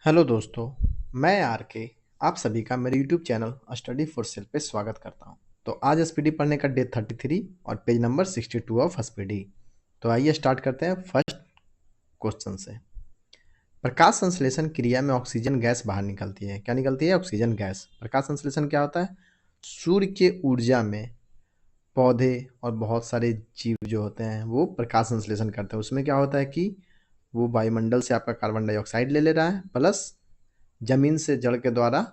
Hello दोस्तों, मैं are के आप सभी का मेरे YouTube channel study for sale पे स्वागत करता हूं। तो आज एसपीडी पढ़ने का डे 33 और पेज नंबर 62 ऑफ एसपीडी। तो आइए स्टार्ट करते हैं फर्स्ट क्वेश्चन से। प्रकाश संश्लेषण क्रिया में ऑक्सीजन गैस बाहर निकलती है। क्या निकलती है? Oxygen gas. प्रकाश संश्लेषण क्या होता है? सूर्य के ऊर्जा में पौधे और बहुत सारे जीव जो होते हैं वो प्रकाश संश्लेषण करते हैं। उसमें क्या होता है कि वो वायुमंडल से आपका कार्बन डाइऑक्साइड ले रहा है, प्लस जमीन से जड़ के द्वारा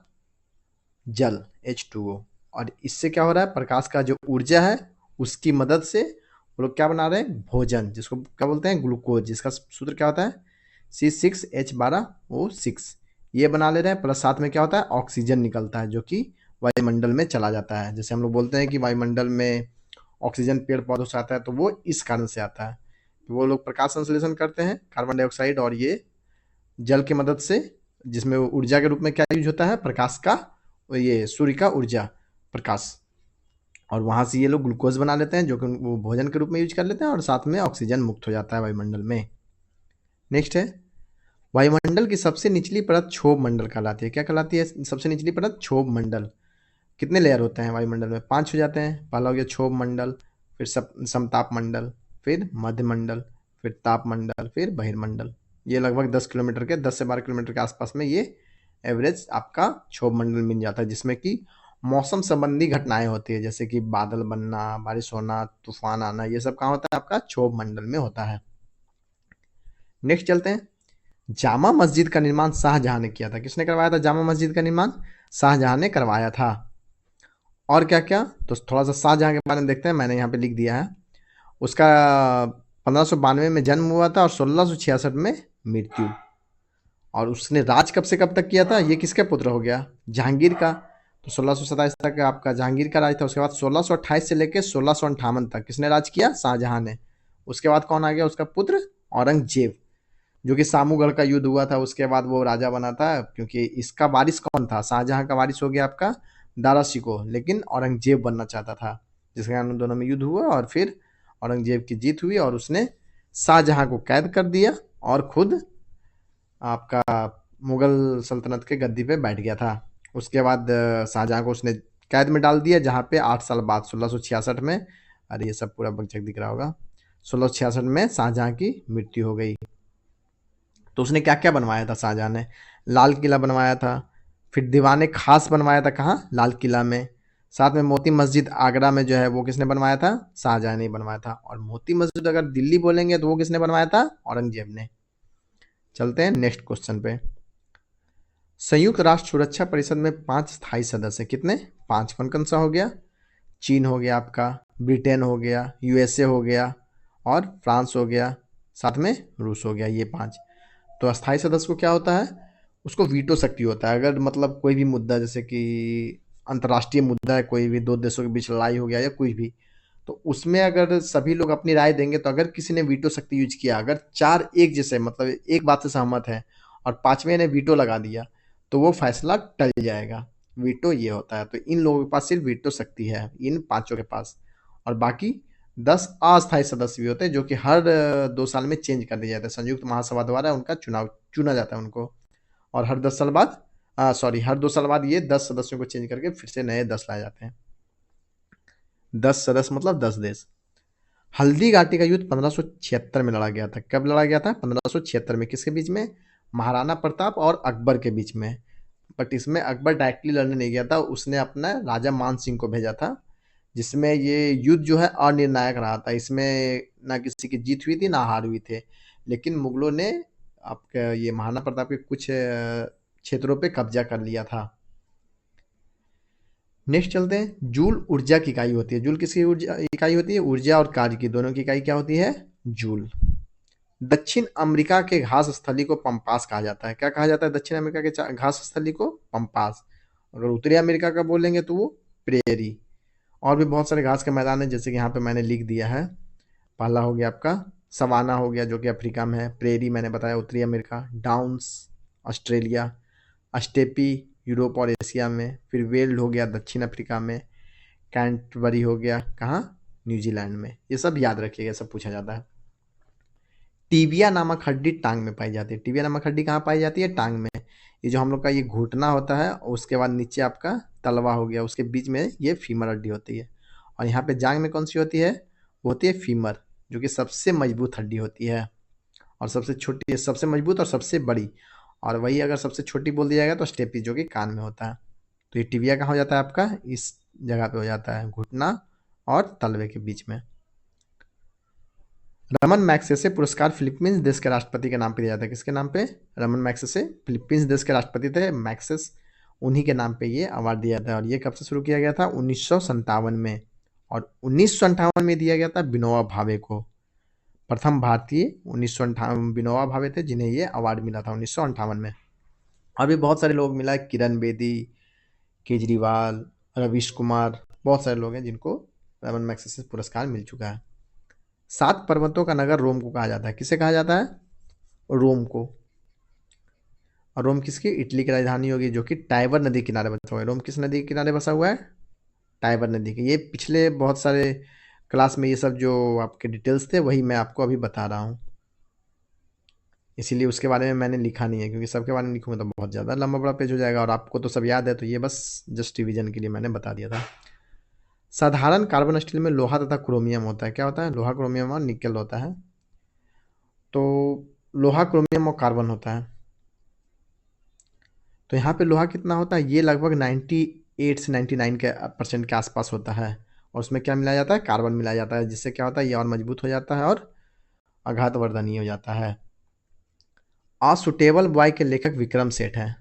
जल H2O, और इससे क्या हो रहा है? प्रकाश का जो ऊर्जा है उसकी मदद से वो लोग क्या बना रहे हैं? भोजन, जिसको क्या बोलते हैं? ग्लूकोज, जिसका सूत्र क्या होता है? C6H12O6। ये बना ले रहे हैं, प्लस साथ में क्या होता है? ऑक्सीजन निकलता है जो कि वायुमंडल में चला जाता है। जैसे हम लोग बोलते हैं कि वायुमंडल में ऑक्सीजन पेड़ पौधों से आता है, तो वो इस कारण से आता है। वो लोग प्रकाश संश्लेषण करते हैं, कार्बन डाइऑक्साइड और ये जल की मदद से, जिसमें वो ऊर्जा के रूप में क्या यूज होता है? प्रकाश का, ये सूर्य का ऊर्जा, प्रकाश, और वहां से ये लोग ग्लूकोज बना लेते हैं जो कि वो भोजन के रूप में यूज कर लेते हैं, और साथ में ऑक्सीजन मुक्त हो जाता है वायुमंडल में। नेक्स्ट है, वायुमंडल की सबसे निचली परत क्षोभ मंडल कहलाती है। क्या कहलाती है सबसे निचली परत? क्षोभ मंडल। कितने लेयर होते हैं वायुमंडल में? 5 हो जाते हैं। पहला हो गया क्षोभ मंडल, फिर समताप मंडल, फिर मध्य मंडल, फिर ताप मंडल, फिर बहिर्मंडल। ये लगभग 10 किलोमीटर के, 10 से 12 किलोमीटर के आसपास में ये एवरेज आपका क्षोभ मंडल मिल जाता है, जिसमें कि मौसम संबंधी घटनाएं होती है, जैसे कि बादल बनना, बारिश होना, तूफान आना, ये सब कहाँ होता है? आपका क्षोभ मंडल में होता है। नेक्स्ट चलते हैं, जामा मस्जिद का निर्माण शाहजहां ने किया था। किसने करवाया था जामा मस्जिद का निर्माण? शाहजहां ने करवाया था। और क्या क्या? तो थोड़ा सा शाहजहां के बारे में देखते हैं, मैंने यहाँ पे लिख दिया है। उसका 1592 में जन्म हुआ था और 1666 में मृत्यु। और उसने राज कब से कब तक किया था? ये किसके पुत्र हो गया? जहांगीर का। तो 1627 तक आपका जहांगीर का राज था। उसके बाद 1628 से लेकर 1658 तक किसने राज किया? शाहजहां ने। उसके बाद कौन आ गया? उसका पुत्र औरंगजेब, जो कि सामूगढ़ का युद्ध हुआ था, उसके बाद वो राजा बना था। क्योंकि इसका वारिस कौन था? शाहजहां का वारिस हो गया आपका दारा शिकोह, लेकिन औरंगजेब बनना चाहता था, जिसके कारण दोनों में युद्ध हुआ और फिर औरंगजेब की जीत हुई और उसने शाहजहां को कैद कर दिया और खुद आपका मुगल सल्तनत के गद्दी पे बैठ गया था। उसके बाद शाहजहां को उसने कैद में डाल दिया, जहाँ पे 8 साल बाद 1666 में, अरे ये सब पूरा बकचक दिख रहा होगा, 1666 में शाहजहां की मृत्यु हो गई। तो उसने क्या क्या बनवाया था शाहजहां ने? लाल किला बनवाया था, फिर दीवाने खास बनवाया था। कहाँ? लाल किला में। साथ में मोती मस्जिद आगरा में जो है वो किसने बनवाया था? शाहजहां ने बनवाया था। और मोती मस्जिद अगर दिल्ली बोलेंगे तो वो किसने बनवाया था? औरंगजेब ने। चलते हैं नेक्स्ट क्वेश्चन पे। संयुक्त राष्ट्र सुरक्षा परिषद में 5 स्थायी सदस्य। कितने? 5। कौन कौन सा हो गया? चीन हो गया आपका, ब्रिटेन हो गया, यूएसए हो गया, और फ्रांस हो गया, साथ में रूस हो गया। ये 5। तो अस्थायी सदस्य को क्या होता है? उसको वीटो शक्ति होता है। अगर मतलब कोई भी मुद्दा, जैसे कि अंतर्राष्ट्रीय मुद्दा है, कोई भी दो देशों के बीच लड़ाई हो गया या कुछ भी, तो उसमें अगर सभी लोग अपनी राय देंगे, तो अगर किसी ने वीटो शक्ति यूज किया, अगर 4 एक जैसे मतलब एक बात से सहमत है और 5वें ने वीटो लगा दिया, तो वो फैसला टल जाएगा। वीटो ये होता है। तो इन लोगों के पास सिर्फ वीटो शक्ति है, इन पांचों के पास। और बाकी 10 अस्थायी सदस्य भी होते हैं, जो कि हर 2 साल में चेंज कर दिए जाते हैं। संयुक्त महासभा द्वारा उनका चुनाव चुना जाता है उनको। और हर 10 साल बाद, हर 2 साल बाद ये 10 सदस्यों को चेंज करके फिर से नए 10 लाए जाते हैं। 10 सदस्य मतलब 10 देश। हल्दी घाटी का युद्ध 1576 में लड़ा गया था। कब लड़ा गया था? 1576 में। किसके बीच में? महाराणा प्रताप और अकबर के बीच में। बट इसमें अकबर डायरेक्टली लड़ने नहीं गया था, उसने अपना राजा मान सिंह को भेजा था, जिसमें ये युद्ध जो है अनिर्णायक रहा था। इसमें ना किसी की जीत हुई थी ना हार हुई थे, लेकिन मुगलों ने आपका ये महाराणा प्रताप के कुछ क्षेत्रों पे कब्जा कर लिया था। नेक्स्ट चलते हैं, जूल ऊर्जा की इकाई होती है। जूल किसकी ऊर्जा इकाई होती है? ऊर्जा और कार्य की दोनों की इकाई क्या होती है? जूल। दक्षिण अमेरिका के घास स्थली को पंपास कहा जाता है। क्या कहा जाता है दक्षिण अमेरिका के घास स्थली को? पंपास। अगर उत्तरी अमेरिका का बोलेंगे तो वो प्रेरी। और भी बहुत सारे घास के मैदान है, जैसे कि यहाँ पे मैंने लिख दिया है। पहला हो गया आपका सवाना हो गया, जो कि अफ्रीका में है। प्रेरी मैंने बताया उत्तरी America. Downs Australia. Steppe Europe और एशिया में। फिर वेल्ड हो गया दक्षिण अफ्रीका में। कैंटरबरी हो गया कहाँ? न्यूजीलैंड में। ये सब याद रखिएगा, सब पूछा जाता है। टीबिया नामक हड्डी टांग में पाई जाती है। टीबिया नामक हड्डी कहाँ पाई जाती है? टांग में। ये जो हम लोग का ये घुटना होता है और उसके बाद नीचे आपका तलवा हो गया, उसके बीच में ये फीमर हड्डी होती है। और यहाँ पे जांघ में कौन सी होती है? वो होती है फीमर, जो कि सबसे मजबूत हड्डी होती है और सबसे छोटी, सबसे मजबूत और सबसे बड़ी। और वही अगर सबसे छोटी बोल दिया जाएगा तो स्टेपी, जो कि कान में होता है। तो ये टिबिया कहाँ हो जाता है आपका? इस जगह पे हो जाता है, घुटना और तलवे के बीच में। रमन मैग्सेसे पुरस्कार फिलीपींस देश के राष्ट्रपति के नाम पे दिया जाता है। किसके नाम पे? रमन मैग्सेसे, फिलीपींस देश के राष्ट्रपति थे मैग्सेस, उन्हीं के नाम पे ये अवार्ड दिया जाता है। और ये कब से शुरू किया गया था? 1957 में। और 1958 में दिया गया था विनोबा भावे को, प्रथम भारतीय 1958 विनोबा भावे थे जिन्हें ये अवार्ड मिला था 1958 में। और भी बहुत सारे लोग मिला है, किरण बेदी, केजरीवाल, रवीश कुमार, बहुत सारे लोग हैं जिनको रमन मैग्सेसे पुरस्कार मिल चुका है। 7 पर्वतों का नगर रोम को कहा जाता है। किसे कहा जाता है? रोम को। और रोम किसकी? इटली की राजधानी होगी, जो कि टाइबर नदी किनारे बसा हुआ है। रोम किस नदी के किनारे बसा हुआ है? टाइबर नदी के। ये पिछले बहुत सारे क्लास में ये सब जो आपके डिटेल्स थे वही मैं आपको अभी बता रहा हूँ, इसीलिए उसके बारे में मैंने लिखा नहीं है, क्योंकि सबके बारे में लिखूंगा तो बहुत ज़्यादा लंबा बड़ा पेज हो जाएगा और आपको तो सब याद है, तो ये बस जस्ट रिवीजन के लिए मैंने बता दिया था। साधारण कार्बन स्टील में लोहा तथा क्रोमियम होता है। क्या होता है? लोहा, क्रोमियम और निकेल होता है। तो लोहा, क्रोमियम और कार्बन होता है। तो यहाँ पे लोहा कितना होता है? ये लगभग 98 से 99 के % के आसपास होता है। और उसमें क्या मिलाया जाता है? कार्बन मिलाया जाता है, जिससे क्या होता है? ये और मजबूत हो जाता है और आघातवर्धनीय हो जाता है। अ सुटेबल बॉय के लेखक विक्रम सेठ हैं।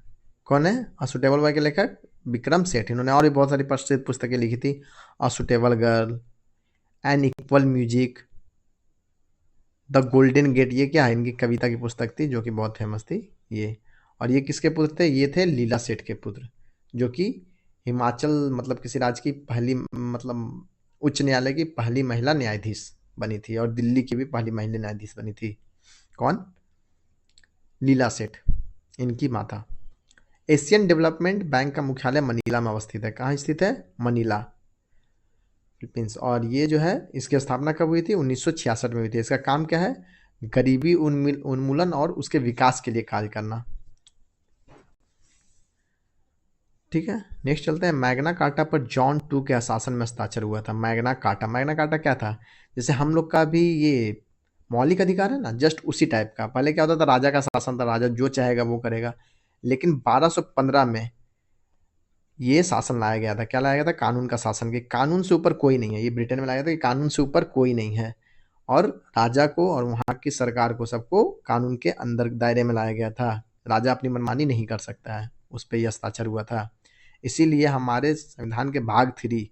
कौन है अ सुटेबल बॉय के लेखक? विक्रम सेठ। इन्होंने और भी बहुत सारी प्रसिद्ध पुस्तकें लिखी थी। A suitable girl, an equal music, the golden gate, ये क्या है? इनकी कविता की पुस्तक थी जो कि बहुत फेमस थी ये। और ये किसके पुत्र थे? ये थे लीला सेठ के पुत्र, जो कि हिमाचल मतलब किसी राज्य की पहली मतलब उच्च न्यायालय की पहली महिला न्यायाधीश बनी थी और दिल्ली की भी पहली महिला न्यायाधीश बनी थी। कौन? लीला सेठ, इनकी माता। एशियन डेवलपमेंट बैंक का मुख्यालय मनीला में अवस्थित है। कहाँ स्थित है? Manila, Philippines. और ये जो है इसकी स्थापना कब हुई थी? 1966 में हुई थी। इसका काम क्या है? गरीबी उन्मूलन और उसके विकास के लिए कार्य करना। ठीक है, नेक्स्ट चलते हैं। मैग्ना कार्टा पर जॉन टू के शासन में हस्ताक्षर हुआ था। मैग्ना कार्टा, मैग्ना कार्टा क्या था? जैसे हम लोग का भी ये मौलिक अधिकार है ना, जस्ट उसी टाइप का। पहले क्या होता था? राजा का शासन था, राजा जो चाहेगा वो करेगा। लेकिन 1215 में ये शासन लाया गया था। क्या लाया गया था? कानून का शासन, के कानून से ऊपर कोई नहीं है। ये ब्रिटेन में लाया गया था कि कानून से ऊपर कोई नहीं है, और राजा को और वहाँ की सरकार को सबको कानून के अंदर दायरे में लाया गया था। राजा अपनी मनमानी नहीं कर सकता है, उस पर यह हस्ताक्षर हुआ था। इसीलिए हमारे संविधान के भाग 3,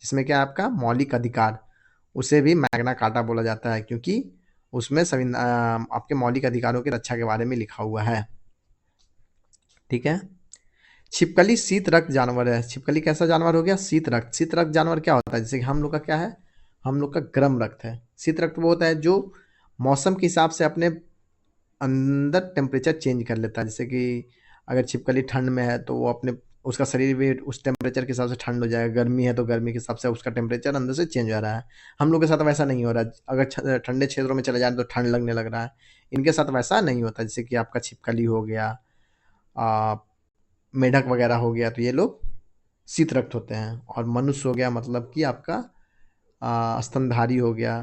जिसमें क्या है आपका मौलिक अधिकार, उसे भी मैग्ना कार्टा बोला जाता है, क्योंकि उसमें आपके मौलिक अधिकारों की रक्षा के बारे में लिखा हुआ है। ठीक है। छिपकली शीत रक्त जानवर है। छिपकली कैसा जानवर हो गया? शीत रक्त। शीत रक्त जानवर क्या होता है? जैसे कि हम लोग का क्या है? हम लोग का गर्म रक्त है। शीत रक्त वो होता है जो मौसम के हिसाब से अपने अंदर टेम्परेचर चेंज कर लेता है। जैसे कि अगर छिपकली ठंड में है तो वो अपने उसका शरीर भी उस टेम्परेचर के हिसाब से ठंड हो जाएगा, गर्मी है तो गर्मी के हिसाब से उसका टेम्परेचर अंदर से चेंज हो रहा है। हम लोग के साथ वैसा नहीं हो रहा है। अगर ठंडे क्षेत्रों में चले जाए तो ठंड लगने लग रहा है, इनके साथ वैसा नहीं होता। जैसे कि आपका छिपकली हो गया, मेढक वगैरह हो गया, तो ये लोग शीत रक्त होते हैं। और मनुष्य हो गया मतलब कि आपका स्तनधारी हो गया,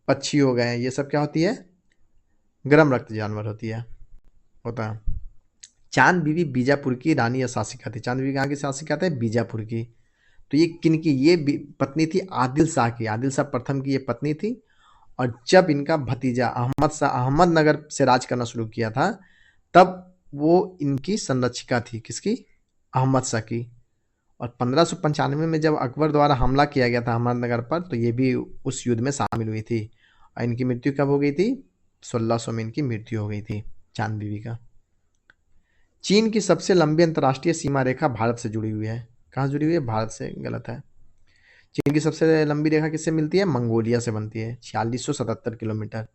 पक्षी हो गए, ये सब क्या होती है? गर्म रक्त जानवर होती है, होता है। चांद बीवी बीजापुर की रानी या शासिका थी। चांद बीवी कहाँ की शासिका थे? बीजापुर की। तो ये किन की? ये पत्नी थी आदिल शाह की। आदिल शाह प्रथम की ये पत्नी थी। और जब इनका भतीजा अहमद शाह अहमदनगर से राज करना शुरू किया था, तब वो इनकी संरक्षिका थी। किसकी? अहमद शाह की। और 1595 में जब अकबर द्वारा हमला किया गया था अहमदनगर पर, तो ये भी उस युद्ध में शामिल हुई थी। और इनकी मृत्यु कब हो गई थी? 1600 में इनकी मृत्यु हो गई थी चांद बीवी का। चीन की सबसे लंबी अंतर्राष्ट्रीय सीमा रेखा भारत से जुड़ी हुई है। कहाँ जुड़ी हुई है? भारत से। गलत है। चीन की सबसे लंबी रेखा किससे मिलती है? मंगोलिया से बनती है, 4677 किलोमीटर।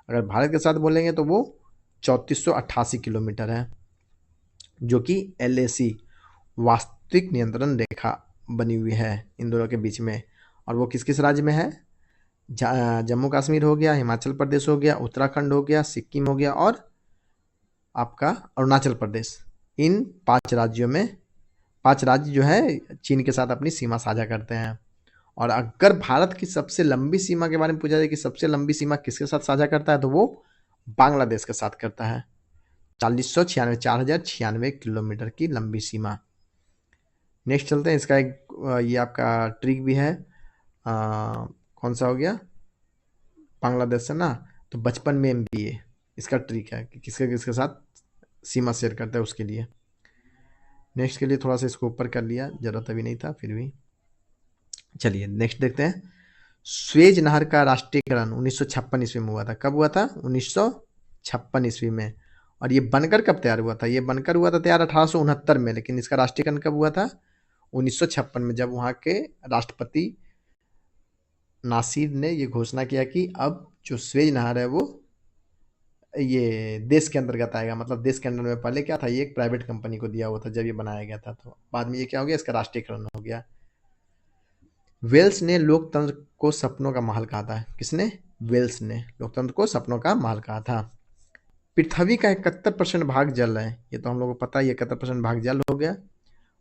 अगर भारत के साथ बोलेंगे तो वो 3488 किलोमीटर है, जो कि LAC वास्तविक नियंत्रण रेखा बनी हुई है इन दोनों के बीच में। और वो किस किस राज्य में है? जम्मू कश्मीर हो गया, हिमाचल प्रदेश हो गया, उत्तराखंड हो गया, सिक्किम हो गया और आपका अरुणाचल प्रदेश। इन 5 राज्यों में 5 राज्य जो है चीन के साथ अपनी सीमा साझा करते हैं। और अगर भारत की सबसे लंबी सीमा के बारे में पूछा जाए कि सबसे लंबी सीमा किसके साथ साझा करता है, तो वो बांग्लादेश के साथ करता है। 4096 किलोमीटर की लंबी सीमा। नेक्स्ट चलते हैं, इसका एक ये आपका ट्रिक भी है। कौन सा हो गया, बांग्लादेश से ना, तो बचपन में MBA इसका ट्रिक है कि किसके किसके साथ सीमा शेयर करता है उसके लिए। नेक्स्ट के लिए थोड़ा सा इसको ऊपर कर लिया, जरूरत अभी नहीं था, फिर भी चलिए नेक्स्ट देखते हैं। स्वेज नहर का राष्ट्रीयकरण 1956 ईस्वी में हुआ था। कब हुआ था? 1956 ईस्वी में। और ये बनकर कब तैयार हुआ था? ये बनकर हुआ था तैयार 1869 में, लेकिन इसका राष्ट्रीयकरण कब हुआ था? 1956 में, जब वहाँ के राष्ट्रपति नासिर ने ये घोषणा किया कि अब जो स्वेज नहर है वो ये देश के अंतर्गत आएगा। मतलब देश के अंडर में पहले क्या था, ये एक प्राइवेट कंपनी को दिया हुआ था जब ये बनाया गया था, तो बाद में ये क्या हो गया, इसका राष्ट्रीयकरण हो गया। वेल्स ने लोकतंत्र को सपनों का महल कहा था। किसने? वेल्स ने लोकतंत्र को सपनों का महल कहा था। पृथ्वी का 71% भाग जल है, ये तो हम लोगों को पता है। 71% भाग जल हो गया,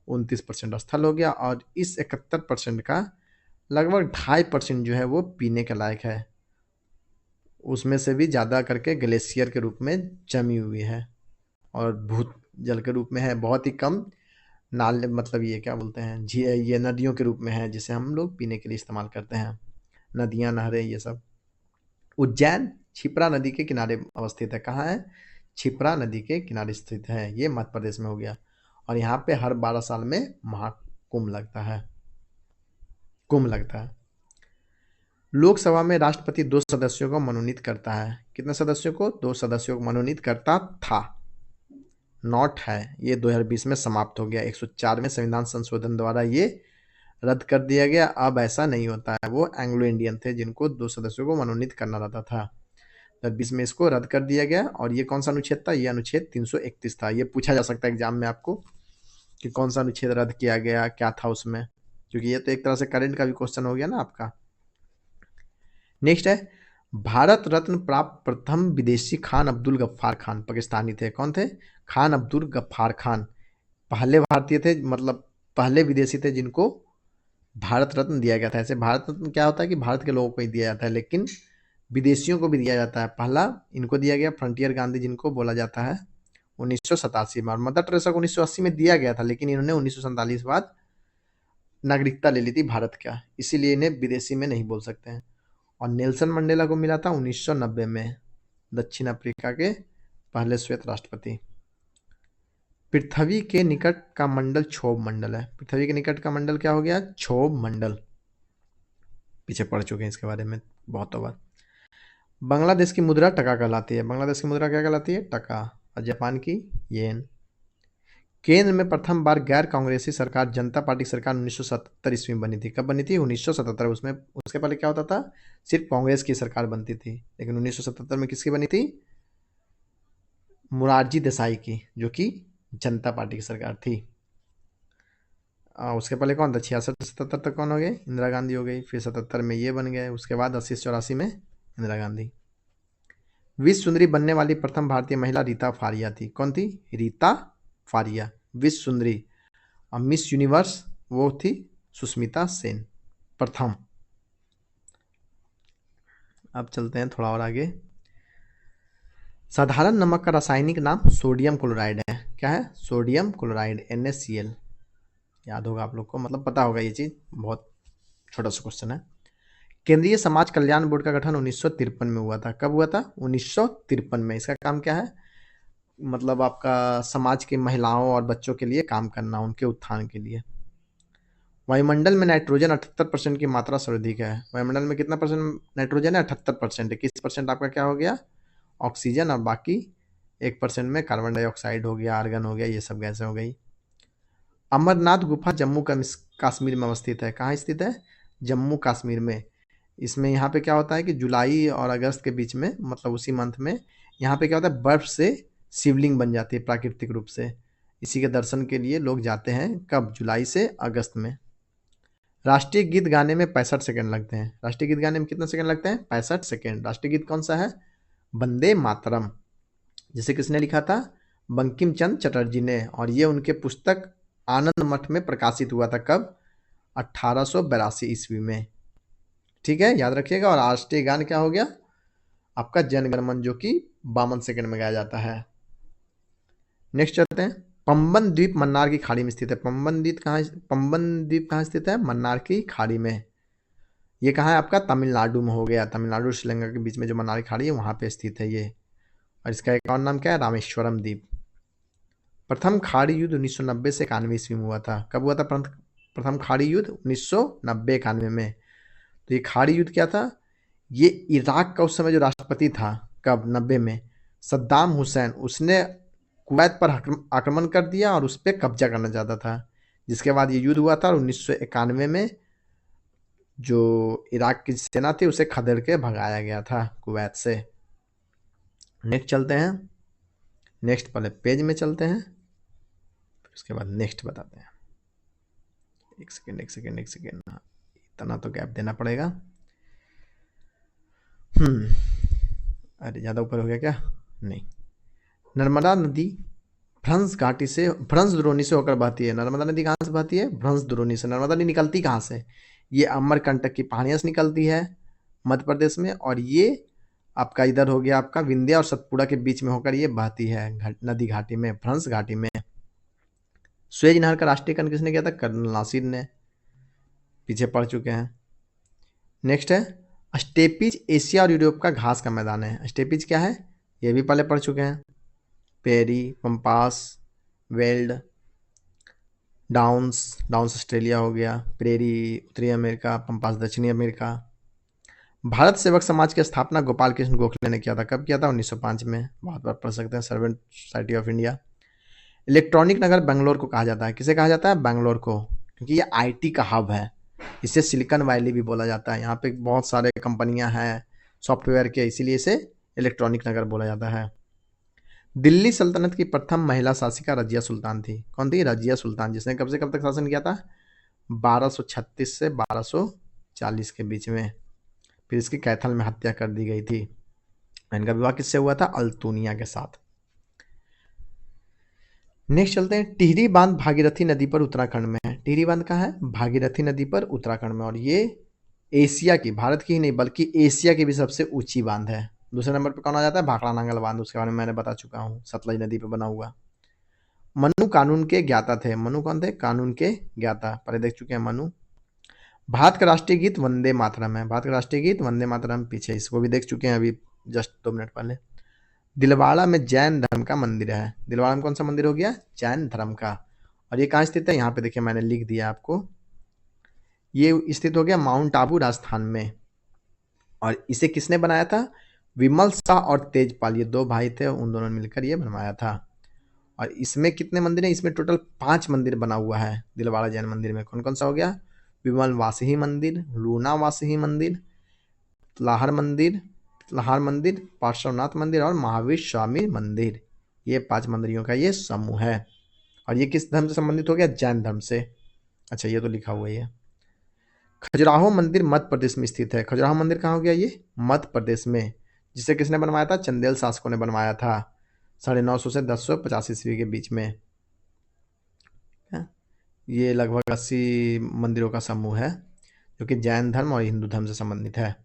29% स्थल हो गया, और इस 71% का लगभग 2.5% जो है वो पीने के लायक है। उसमें से भी ज़्यादा करके ग्लेशियर के रूप में जमी हुई है, और भूत जल के रूप में है। बहुत ही कम नाले, मतलब ये क्या बोलते हैं, ये नदियों के रूप में है, जिसे हम लोग पीने के लिए इस्तेमाल करते हैं। नदियाँ, नहरें, ये सब। उज्जैन क्षिप्रा नदी के किनारे अवस्थित है। कहाँ है? क्षिप्रा नदी के किनारे स्थित है। ये मध्य प्रदेश में हो गया। और यहाँ पे हर 12 साल में महाकुंभ लगता है, कुंभ लगता है। लोकसभा में राष्ट्रपति 2 सदस्यों को मनोनीत करता है। कितने सदस्यों को? 2 सदस्यों को मनोनीत करता था, नॉट है। ये 2020 में समाप्त हो गया। 104 में संविधान संशोधन द्वारा ये रद्द कर दिया गया। अब ऐसा नहीं होता है। वो एंग्लो इंडियन थे जिनको 2 सदस्यों को मनोनीत करना रहता था। 2020 में इसको रद्द कर दिया गया। और ये कौन सा अनुच्छेद था? ये अनुच्छेद 331 था। ये पूछा जा सकता है एग्जाम में आपको कि कौन सा अनुच्छेद रद्द किया गया, क्या था उसमें, क्योंकि ये तो एक तरह से करंट का भी क्वेश्चन हो गया ना आपका। नेक्स्ट है, भारत रत्न प्राप्त प्रथम विदेशी खान अब्दुल गफ्फार खान पाकिस्तानी थे। कौन थे? खान अब्दुल गफ्फार खान। पहले भारतीय थे, मतलब पहले विदेशी थे जिनको भारत रत्न दिया गया था। ऐसे भारत रत्न क्या होता है कि भारत के लोगों को ही दिया जाता है, लेकिन विदेशियों को भी दिया जाता है। पहला इनको दिया गया फ्रंटियर गांधी, जिनको बोला जाता है 1987 में। और मदर टेरेसा को 1980 में दिया गया था, लेकिन इन्होंने 1947 बाद नागरिकता ले ली थी भारत का, इसीलिए इन्हें विदेशी में नहीं बोल सकते हैं। और नेल्सन मंडेला को मिला था 1990 में, दक्षिण अफ्रीका के पहले श्वेत राष्ट्रपति। पृथ्वी के निकट का मंडल क्षोभ मंडल है। पृथ्वी के निकट का मंडल क्या हो गया? क्षोभ मंडल। पीछे पढ़ चुके हैं इसके बारे में बहुतों बार। बांग्लादेश की मुद्रा टका कहलाती है। बांग्लादेश की मुद्रा क्या कहलाती है? टका। और जापान की येन। केंद्र में प्रथम बार गैर कांग्रेसी सरकार जनता पार्टी सरकार 1977 ईस्वी में बनी थी। कब बनी थी? 1977। उसमें उसके पहले क्या होता था? सिर्फ कांग्रेस की सरकार बनती थी, लेकिन 1977 में किसकी बनी थी? मोरारजी देसाई की, जो कि जनता पार्टी की सरकार थी। उसके पहले कौन था? 66-77 तक कौन हो गए? इंदिरा गांधी हो गई। फिर 77 में ये बन गए। उसके बाद 80-84 में इंदिरा गांधी। विश्व सुंदरी बनने वाली प्रथम भारतीय महिला रीता फारिया थी। कौन थी? रीता फारिया, विश्व सुंदरी। और मिस यूनिवर्स वो थी सुष्मिता सेन, प्रथम। अब चलते हैं थोड़ा और आगे। साधारण नमक का रासायनिक नाम सोडियम क्लोराइड है। क्या है? Sodium chloride, NaCl। याद होगा आप लोग को, मतलब पता होगा ये चीज़, बहुत छोटा सा क्वेश्चन है। केंद्रीय समाज कल्याण बोर्ड का गठन 1953 में हुआ था। कब हुआ था? 1953 में। इसका काम क्या है? मतलब आपका समाज के महिलाओं और बच्चों के लिए काम करना, उनके उत्थान के लिए। वायुमंडल में नाइट्रोजन 78% की मात्रा सर्वाधिक है। वायुमंडल में कितना परसेंट नाइट्रोजन है? 78%। 21% आपका क्या हो गया? ऑक्सीजन। और बाकी 1% में कार्बन डाइऑक्साइड हो गया, आर्गन हो गया, ये सब गैसें हो गई। अमरनाथ गुफा जम्मू कश्मीर में अवस्थित है। कहाँ स्थित है? जम्मू कश्मीर में। इसमें यहाँ पे क्या होता है कि जुलाई और अगस्त के बीच में, मतलब उसी मंथ में, यहाँ पे क्या होता है, बर्फ से शिवलिंग बन जाती है प्राकृतिक रूप से। इसी के दर्शन के लिए लोग जाते हैं। कब? जुलाई से अगस्त में। राष्ट्रीय गीत गाने में 65 सेकंड लगते हैं। राष्ट्रीय गीत गाने में कितने सेकंड लगते हैं? 65 सेकंड। राष्ट्रीय गीत कौन सा है? वंदे मातरम, जिसे किसने लिखा था? बंकिम चंद्र चटर्जी ने, और ये उनके पुस्तक आनंद मठ में प्रकाशित हुआ था। कब? 1882 ईस्वी में। ठीक है, याद रखिएगा। और राष्ट्रीय गान क्या हो गया आपका? जन गण मन, जो कि 52 सेकंड में गाया जाता है। नेक्स्ट चलते हैं। पंबन द्वीप मन्नार की खाड़ी में स्थित है। पंबन द्वीप कहाँ स्थित है? मन्नार की खाड़ी में। ये कहाँ है आपका? तमिलनाडु में हो गया। तमिलनाडु और श्रीलंका के बीच में जो मन्नार की खाड़ी है वहां पे स्थित है ये। और इसका एक और नाम क्या है? रामेश्वरम द्वीप। प्रथम खाड़ी युद्ध 1990 से 91 ईस्वी में हुआ था। कब हुआ था प्रथम खाड़ी युद्ध? 1990-91 में। तो ये खाड़ी युद्ध क्या था? ये इराक का उस समय जो राष्ट्रपति था, कब? 90 में, सद्दाम हुसैन, उसने कुवैत पर आक्रमण कर दिया और उस पर कब्जा करना चाहता था, जिसके बाद ये युद्ध हुआ था। और 1991 में जो इराक की सेना थी उसे खदेड़ के भगाया गया था कुवैत से। नेक्स्ट चलते हैं। नेक्स्ट पहले पेज में चलते हैं, फिर उसके बाद नेक्स्ट बताते हैं। एक सेकेंड। हाँ, इतना तो गैप देना पड़ेगा। अरे ज़्यादा ऊपर हो गया क्या? नहीं। नर्मदा नदी भ्रंश घाटी से, भ्रंश द्रोणी से होकर बहती है। नर्मदा नदी कहाँ से बहती है? भ्रंश द्रोणी से। नर्मदा नदी निकलती कहाँ से? ये अमरकंटक की पहाड़ियों से निकलती है मध्य प्रदेश में, और ये आपका इधर हो गया आपका विंध्या और सतपुड़ा के बीच में होकर ये बहती है नदी घाटी में, भ्रंश घाटी में। सुएज नहर का राष्ट्रीयकरण किसने किया था? कर्नल नासिर ने। पीछे पढ़ चुके हैं। नेक्स्ट है स्टेपीज, एशिया और यूरोप का घास का मैदान है। स्टेपीज क्या है? ये भी पहले पढ़ चुके हैं। Prairie, pampas, veld, downs Australia हो गया, प्रेरी उत्तरी अमेरिका, पंपास दक्षिणी अमेरिका। भारत सेवक समाज की स्थापना गोपाल कृष्ण गोखले ने किया था। कब किया था? 1905 में। बहुत बार पढ़ सकते हैं। Servant society of India. Electronic नगर बेंगलोर को कहा जाता है। किसे कहा जाता है? बेंगलोर को, क्योंकि ये आईटी का हब है। इसे सिलिकॉन वैली भी बोला जाता है। यहाँ पे बहुत सारे कंपनियां हैं सॉफ्टवेयर के, इसीलिए इसे इलेक्ट्रॉनिक नगर बोला जाता है। दिल्ली सल्तनत की प्रथम महिला शासिका रजिया सुल्तान थी। कौन थी? रजिया सुल्तान, जिसने कब से कब तक शासन किया था? 1236 से 1240 के बीच में। फिर इसकी कैथल में हत्या कर दी गई थी। इनका विवाह किससे हुआ था? अल्तुनिया के साथ। नेक्स्ट चलते हैं। टिहरी बांध भागीरथी नदी पर उत्तराखंड में है। टिहरी बांध कहाँ है? भागीरथी नदी पर उत्तराखंड में। और ये एशिया की, भारत की ही नहीं बल्कि एशिया की भी सबसे ऊंची बांध है। दूसरे नंबर पर कौन आ जाता है? भाखड़ा नांगल बांध, उसके बारे में मैंने बता चुका हूँ, सतलज नदी पर बना हुआ। मनु कानून के ज्ञाता थे। मनु कौन थे? कानून के ज्ञाता, पहले देख चुके हैं मनु। भारत का राष्ट्रीय गीत वंदे मातरम है। भारत का राष्ट्रीय गीत वंदे मातरम, पीछे इसको भी देख चुके हैं अभी जस्ट 2 मिनट पहले। दिलवाड़ा में जैन धर्म का मंदिर है। दिलवाड़ा में कौन सा मंदिर हो गया? जैन धर्म का। और ये कहाँ स्थित है? यहाँ पे देखिए मैंने लिख दिया आपको। ये स्थित हो गया माउंट आबू, राजस्थान में। और इसे किसने बनाया था? विमल शाह और तेजपाल, ये 2 भाई थे, उन दोनों ने मिलकर ये बनवाया था। और इसमें कितने मंदिर हैं? इसमें टोटल 5 मंदिर बना हुआ है दिलवाड़ा जैन मंदिर में। कौन कौन सा हो गया? विमल वासही मंदिर, लूना वासही मंदिर, लाहर मंदिर, पार्श्वनाथ मंदिर और महावीर स्वामी मंदिर। ये 5 मंदिरों का ये समूह है। और ये किस धर्म से संबंधित हो गया? जैन धर्म से। अच्छा, ये तो लिखा हुआ ही है। खजुराहो मंदिर मध्य प्रदेश में स्थित है। खजुराहो मंदिर कहाँ हो गया? ये मध्य प्रदेश में। जिसे किसने बनवाया था? चंदेल शासकों ने बनवाया था 950 से 1050 ईस्वी के बीच में। ये लगभग 80 मंदिरों का समूह है जो कि जैन धर्म और हिंदू धर्म से संबंधित है।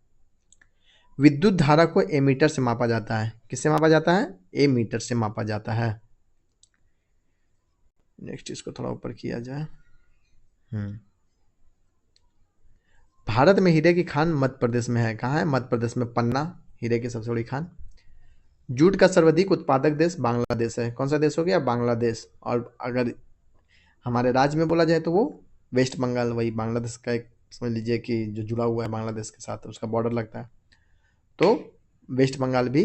विद्युत धारा को एमीटर से मापा जाता है। किससे मापा जाता है? एमीटर से मापा जाता है। नेक्स्ट इसको थोड़ा ऊपर किया जाए। भारत में हीरे की खान मध्य प्रदेश में है। कहाँ है? मध्य प्रदेश में, पन्ना हीरे की सबसे बड़ी खान। जूट का सर्वाधिक उत्पादक देश बांग्लादेश है। कौन सा देश हो गया? बांग्लादेश। और अगर हमारे राज्य में बोला जाए तो वो वेस्ट बंगाल, वही बांग्लादेश का एक समझ लीजिए कि जो जुड़ा हुआ है बांग्लादेश के साथ, उसका बॉर्डर लगता है। तो वेस्ट बंगाल भी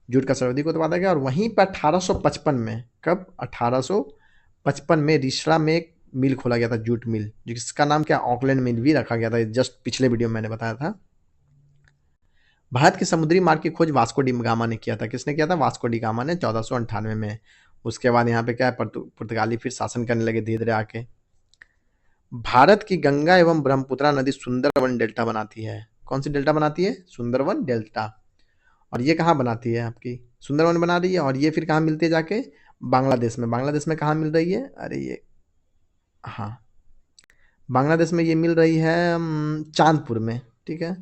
जूट का सर्वाधिक उत्पादक है। और वहीं पर 1855 में, कब? 1855 में रिसड़ा में एक मिल खोला गया था, जूट मिल, जिसका नाम क्या? ऑकलैंड मिल भी रखा गया था। जस्ट पिछले वीडियो में मैंने बताया था। भारत के समुद्री मार्ग की खोज वास्को डी गामा ने किया था। किसने किया था? वास्को डी गामा ने 1498 में। उसके बाद यहाँ पे क्या है, पुर्तगाली फिर शासन करने लगे धीरे धीरे आके। भारत की गंगा एवं ब्रह्मपुत्रा नदी सुंदरवन डेल्टा बनाती है। कौन सी डेल्टा बनाती है? सुंदरवन डेल्टा। और ये कहाँ बनाती है? आपकी सुंदरवन बना रही है। और ये फिर कहाँ मिलती है जाके? बांग्लादेश में कहाँ मिल रही है? अरे ये, हाँ, बांग्लादेश में ये मिल रही है चांदपुर में, ठीक है।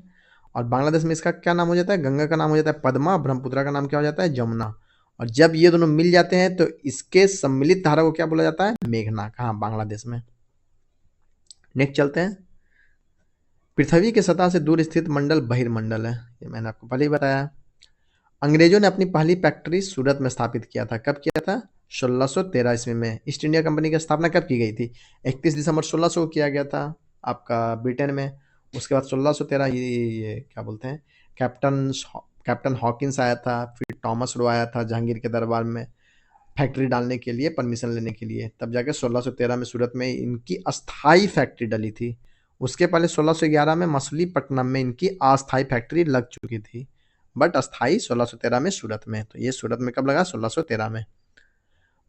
और बांग्लादेश में इसका क्या नाम हो जाता है? गंगा का नाम हो जाता है पद्मा, ब्रह्मपुत्रा का नाम क्या हो जाता है? जमुना। और जब ये दोनों मिल जाते हैं तो इसके सम्मिलित धारा को क्या बोला जाता है? मेघना। कहाँ? बांग्लादेश में। नेक्स्ट चलते हैं। पृथ्वी की सतह से दूर स्थित मंडल बहिर्मंडल है, ये मैंने आपको पहले ही बताया। अंग्रेजों ने अपनी पहली फैक्ट्री सूरत में स्थापित किया था। कब किया था? 1613 ईस्वी में। ईस्ट इंडिया कंपनी की स्थापना कब की गई थी? 31 दिसंबर 1600 को किया गया था आपका ब्रिटेन में। उसके बाद 1613 ये क्या बोलते हैं, कैप्टन कैप्टन हॉकिंस आया था, फिर टॉमस रो आया था जहांगीर के दरबार में फैक्ट्री डालने के लिए, परमिशन लेने के लिए। तब जाके 1613 में सूरत में इनकी अस्थाई फैक्ट्री डली थी। उसके पहले 1611 में मछलीपट्टनम में इनकी अस्थाई फैक्ट्री लग चुकी थी, बट अस्थाई 1613 में सूरत में। तो ये सूरत में कब लगा? 1613 में।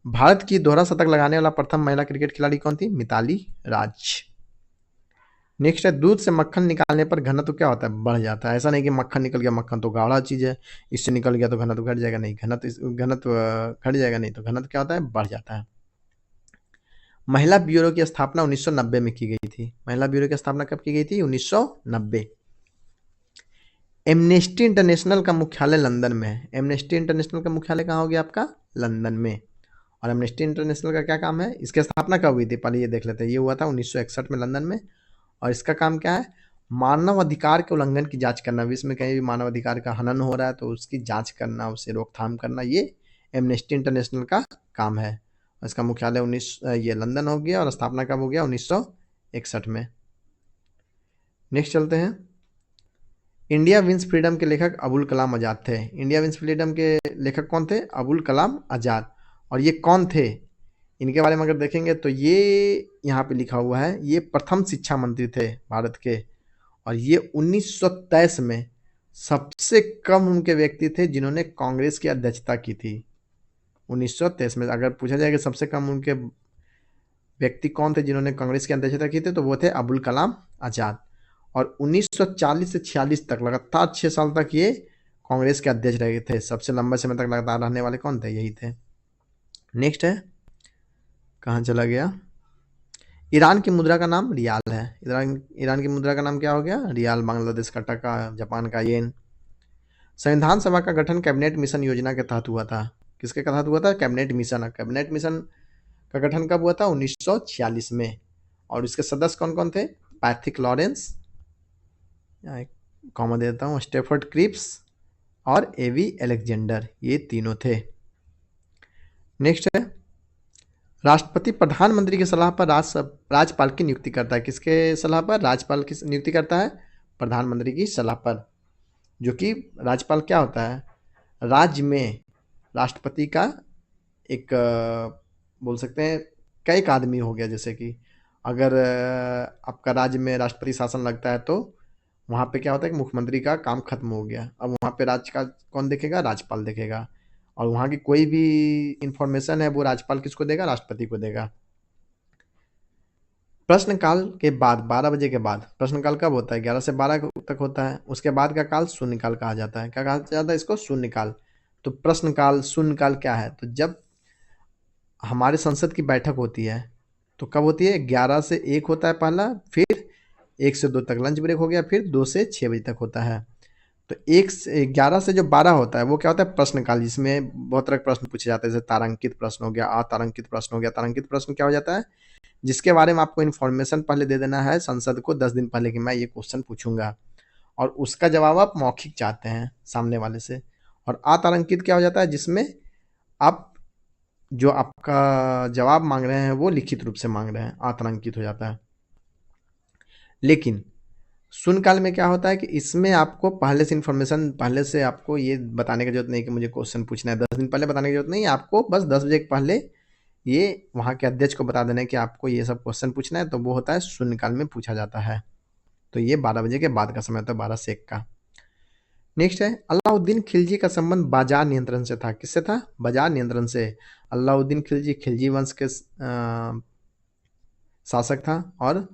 भारत की दोहरा शतक लगाने वाला प्रथम महिला क्रिकेट खिलाड़ी कौन थी? मिताली राज। नेक्स्ट है, दूध से मक्खन निकालने पर घनत्व क्या होता है? बढ़ जाता है। ऐसा नहीं कि मक्खन निकल गया, मक्खन तो गाढ़ा चीज है, इससे निकल गया तो घनत्व घट जाएगा, नहीं, घनत्व घट जाएगा नहीं, तो घनत्व क्या होता है? बढ़ जाता है। महिला ब्यूरो की स्थापना 1990 में की गई थी। महिला ब्यूरो की स्थापना कब की गई थी? 1990। एमनेस्टी इंटरनेशनल का मुख्यालय लंदन में है। एमनेस्टी इंटरनेशनल का मुख्यालय कहाँ हो गया आपका? लंदन में। और एमनेस्टी इंटरनेशनल का क्या काम है? इसकी स्थापना कब हुई थी? पहले ये देख लेते हैं। ये हुआ था 1961 में लंदन में। और इसका काम क्या है? मानव अधिकार के उल्लंघन की जांच करना। विश्व में कहीं भी मानव अधिकार का हनन हो रहा है तो उसकी जांच करना, उसे रोकथाम करना, ये एमनेस्टी इंटरनेशनल का काम है। इसका मुख्यालय ये लंदन हो गया और स्थापना कब हो गया? 1961 में। नेक्स्ट चलते हैं। इंडिया विंस फ्रीडम के लेखक अबुल कलाम आज़ाद थे। इंडिया विंस फ्रीडम के लेखक कौन थे? अबुल कलाम आज़ाद। और ये कौन थे? इनके बारे में अगर देखेंगे तो ये यहाँ पे लिखा हुआ है, ये प्रथम शिक्षा मंत्री थे भारत के। और ये 1923 में सबसे कम उनके व्यक्ति थे जिन्होंने कांग्रेस की अध्यक्षता की थी। 1923 में अगर पूछा जाए कि सबसे कम उनके व्यक्ति कौन थे जिन्होंने कांग्रेस की अध्यक्षता की थी, तो वो थे अबुल कलाम आज़ाद। और 1940 से 46 तक लगातार 6 साल तक ये कांग्रेस के अध्यक्ष रहे थे। सबसे लंबे समय तक लगातार रहने वाले कौन थे? यही थे। नेक्स्ट है, कहाँ चला गया? ईरान की मुद्रा का नाम रियाल है। ईरान की मुद्रा का नाम क्या हो गया? रियाल। बांग्लादेश का टका, जापान का येन। संविधान सभा का गठन कैबिनेट मिशन योजना के तहत हुआ था। किसके तहत हुआ था? Cabinet mission. कैबिनेट मिशन का गठन कब हुआ था? 1946 में। और इसके सदस्य कौन कौन थे? पैथिक लॉरेंस, कॉमा देता हूँ, स्टेफर्ड क्रिप्स और एवी अलेक्जेंडर, ये तीनों थे। नेक्स्ट है, राष्ट्रपति प्रधानमंत्री की सलाह पर राज्यपाल की नियुक्ति करता है। किसके सलाह पर? राज्यपाल की नियुक्ति करता है प्रधानमंत्री की सलाह पर। जो कि राज्यपाल क्या होता है? राज्य में राष्ट्रपति का एक बोल सकते हैं कई एक आदमी हो गया। जैसे कि अगर आपका राज्य में राष्ट्रपति शासन लगता है तो वहाँ पे क्या होता है कि मुख्यमंत्री का काम खत्म हो गया। अब वहाँ पे राज्य का कौन देखेगा? राज्यपाल देखेगा। और वहाँ की कोई भी इंफॉर्मेशन है वो राज्यपाल किसको देगा? राष्ट्रपति को देगा। प्रश्नकाल के बाद 12 बजे के बाद, प्रश्नकाल कब होता है? 11 से 12 तक होता है। उसके बाद का काल शून्यकाल कहा जाता है। क्या कहा जाता है इसको? शून्यकाल। तो प्रश्नकाल, शून्यकाल क्या है? तो जब हमारे संसद की बैठक होती है तो कब होती है? 11 से 1 होता है पहला, फिर 1 से 2 तक लंच ब्रेक हो गया, फिर 2 से 6 बजे तक होता है। तो 11 से जो 12 होता है वो क्या होता है? प्रश्नकाल, जिसमें बहुत तरह के प्रश्न पूछे जाते हैं। जैसे तारांकित प्रश्न हो गया, अतारांकित प्रश्न हो गया। तारांकित प्रश्न क्या हो जाता है? जिसके बारे में आपको इन्फॉर्मेशन पहले दे देना है संसद को 10 दिन पहले कि मैं ये क्वेश्चन पूछूंगा, और उसका जवाब आप मौखिक चाहते हैं सामने वाले से। और अतारांकित क्या हो जाता है? जिसमें आप जो आपका जवाब मांग रहे हैं वो लिखित रूप से मांग रहे हैं, अतारांकित हो जाता है। लेकिन शून्यकाल में क्या होता है कि इसमें आपको पहले से इन्फॉर्मेशन, पहले से आपको ये बताने की जरूरत नहीं कि मुझे क्वेश्चन पूछना है। 10 दिन पहले बताने की जरूरत नहीं है आपको, बस 10 बजे के पहले ये वहाँ के अध्यक्ष को बता देना है कि आपको ये सब क्वेश्चन पूछना है, तो वो होता है शून्यकाल में पूछा जाता है। तो ये 12 बजे के बाद का समय होता है, 12 से 1 का। नेक्स्ट है, अलाउद्दीन खिलजी का संबंध बाजार नियंत्रण से था। किससे था? बाजार नियंत्रण से। अलाउद्दीन खिलजी खिलजी वंश के शासक था और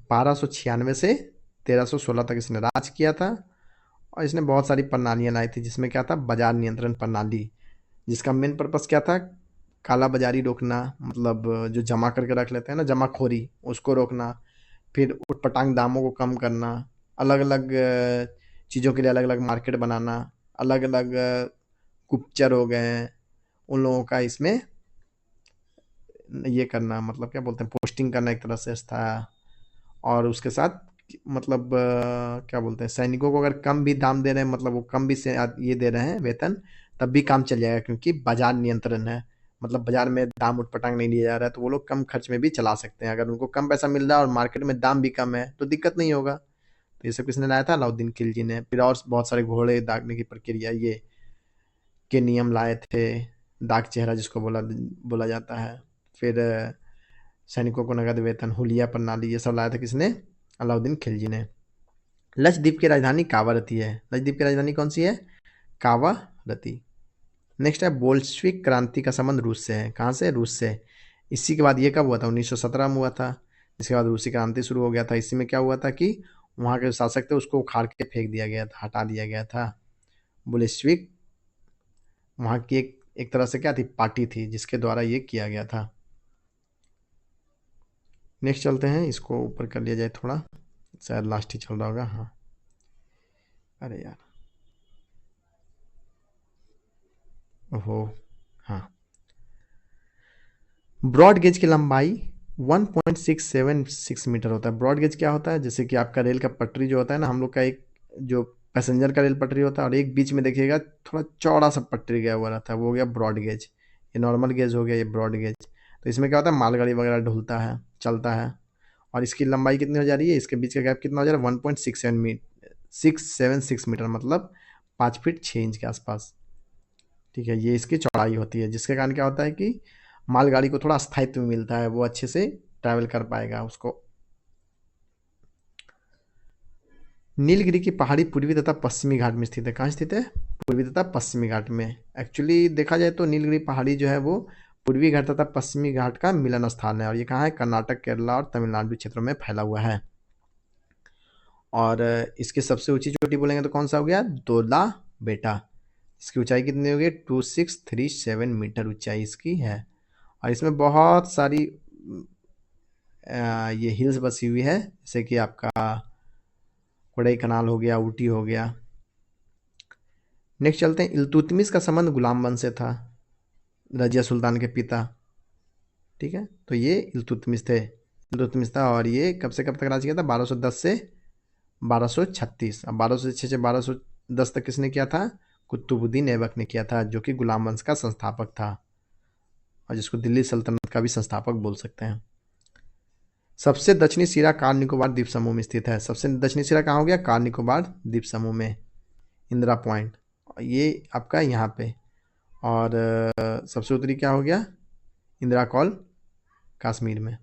1296 से 1316 तक इसने राज किया था। और इसने बहुत सारी प्रणालियाँ लाई थी, जिसमें क्या था? बाजार नियंत्रण प्रणाली, जिसका मेन पर्पस क्या था? काला बाजारी रोकना, मतलब जो जमा करके रख लेते हैं ना, जमाखोरी, उसको रोकना। फिर उटपटांग दामों को कम करना, अलग अलग चीज़ों के लिए अलग अलग मार्केट बनाना, अलग अलग गुप्तचर हो गए हैं, उन लोगों का इसमें ये करना, मतलब क्या बोलते हैं, पोस्टिंग करना एक तरह से था। और उसके साथ मतलब क्या बोलते हैं, सैनिकों को अगर कम भी दाम दे रहे हैं, मतलब वो कम भी से ये दे रहे हैं वेतन, तब भी काम चल जाएगा, क्योंकि बाजार नियंत्रण है। मतलब बाजार में दाम उटपटांग नहीं लिया जा रहा है, तो वो लोग कम खर्च में भी चला सकते हैं। अगर उनको कम पैसा मिल रहा है और मार्केट में दाम भी कम है, तो दिक्कत नहीं होगा। तो ये सब किसने लाया था? अलाउद्दीन खिलजी ने। फिर और बहुत सारे घोड़े दागने की प्रक्रिया ये के नियम लाए थे, दाग चेहरा जिसको बोला बोला जाता है। फिर सैनिकों को नगद वेतन, हुलिया प्रणाली, ये सब लाया था किसने? अलाउद्दीन खिलजी ने। लक्षद्वीप की राजधानी कावारती है। लक्षद्वीप की राजधानी कौन सी है? कावारती। नेक्स्ट है बोल्शविक क्रांति का संबंध रूस से है। कहाँ से? रूस से। इसी के बाद ये कब हुआ था? 1917 में हुआ था। इसके बाद रूसी क्रांति शुरू हो गया था। इसी में क्या हुआ था कि वहाँ के जो शासक थे उसको उखाड़ के फेंक दिया गया था, हटा दिया गया था। बोल्शविक वहाँ की एक तरह से क्या थी? पार्टी थी, जिसके द्वारा ये किया गया था। नेक्स्ट चलते हैं, इसको ऊपर कर लिया जाए थोड़ा, शायद लास्ट ही चल रहा होगा। हाँ, अरे यार, ओहो, हाँ। ब्रॉड गेज की लंबाई 1.676 मीटर होता है। ब्रॉड गेज क्या होता है? जैसे कि आपका रेल का पटरी जो होता है ना, हम लोग का एक जो पैसेंजर का रेल पटरी होता है, और एक बीच में देखिएगा थोड़ा चौड़ा सा पटरी गया हुआ रहता है, वो हो गया ब्रॉड गेज। ये नॉर्मल गेज हो गया, ये ब्रॉड गेज। तो इसमें क्या होता है? मालगाड़ी वगैरह ढुलता है, चलता है। और इसकी लंबाई कितनी हो जा रही है? इसके बीच का गैप कितना हो जा रहा है? 1.676 मीटर, मतलब 5 फीट 6 इंच के आसपास। ठीक है, ये इसकी चौड़ाई होती है, जिसके कारण क्या होता है कि मालगाड़ी को थोड़ा स्थायित्व मिलता है, वो अच्छे से ट्रैवल कर पाएगा उसको। नीलगिरी की पहाड़ी पूर्वी तथा पश्चिमी घाट में स्थित है। कहाँ स्थित है? पूर्वी तथा पश्चिमी घाट में। एक्चुअली देखा जाए तो नीलगिरी पहाड़ी जो है वो पूर्वी घाट तथा पश्चिमी घाट का मिलन स्थान है, और ये कहाँ है? कर्नाटक, केरला और तमिलनाडु क्षेत्रों में फैला हुआ है। और इसकी सबसे ऊंची चोटी बोलेंगे तो कौन सा हो गया? दोला बेटा। इसकी ऊंचाई कितनी होगी? 2637 मीटर ऊंचाई इसकी है। और इसमें बहुत सारी ये हिल्स बसी हुई है, जैसे कि आपका कोडई कनाल हो गया, ऊटी हो गया। नेक्स्ट चलते हैं, इल्तुतमिश का संबंध गुलाम वंश से था, रजिया सुल्तान के पिता। ठीक है, तो ये इल्तुतमिश थे, इल्तुतमिश था। और ये कब से कब तक राज किया था? 1210 से 1236। अब 1206 से 1210 तक किसने किया था? कुतुबुद्दीन ऐबक ने किया था, जो कि गुलाम वंश का संस्थापक था, और जिसको दिल्ली सल्तनत का भी संस्थापक बोल सकते हैं। सबसे दक्षिणी सिरा कार निकोबार द्वीप समूह में स्थित है। सबसे दक्षिणी सिरा कहाँ हो गया? कार निकोबार द्वीप समूह में, इंदिरा पॉइंट, ये आपका यहाँ पे। और सबसे उत्तरी क्या हो गया? इंदिरा कॉल, कश्मीर में।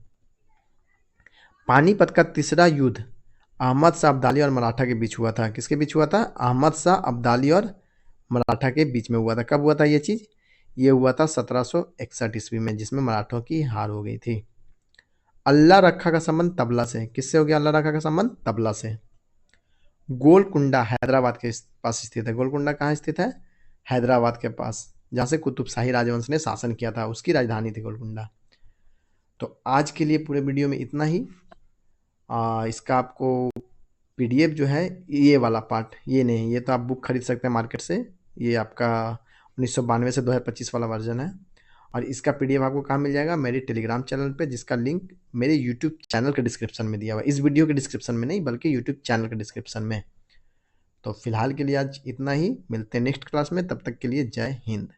पानीपत का तीसरा युद्ध अहमद शाह अब्दाली और मराठा के बीच हुआ था। किसके बीच हुआ था? अहमद शाह अब्दाली और मराठा के बीच में हुआ था। कब हुआ था ये चीज़? ये हुआ था 1761 ईस्वी में, जिसमें मराठों की हार हो गई थी। अल्लाह रखा का संबंध तबला से। किससे हो गया अल्लाह रखा का संबंध? तबला से। गोलकुंडा हैदराबाद के पास स्थित है। गोलकुंडा कहाँ स्थित है? हैदराबाद के पास, जहाँ से कुतुब शाही राजवंश ने शासन किया था, उसकी राजधानी थी गोलकुंडा। तो आज के लिए पूरे वीडियो में इतना ही। इसका आपको पीडीएफ जो है, ये वाला पार्ट, ये नहीं, ये तो आप बुक खरीद सकते हैं मार्केट से। ये आपका 1992 से 2025 वाला वर्जन है। और इसका पीडीएफ आपको कहाँ मिल जाएगा? मेरे टेलीग्राम चैनल पे, जिसका लिंक मेरे यूट्यूब चैनल के डिस्क्रिप्शन में दिया हुआ है। इस वीडियो के डिस्क्रिप्शन में नहीं, बल्कि यूट्यूब चैनल के डिस्क्रिप्शन में। तो फिलहाल के लिए आज इतना ही, मिलते हैं नेक्स्ट क्लास में, तब तक के लिए जय हिंद।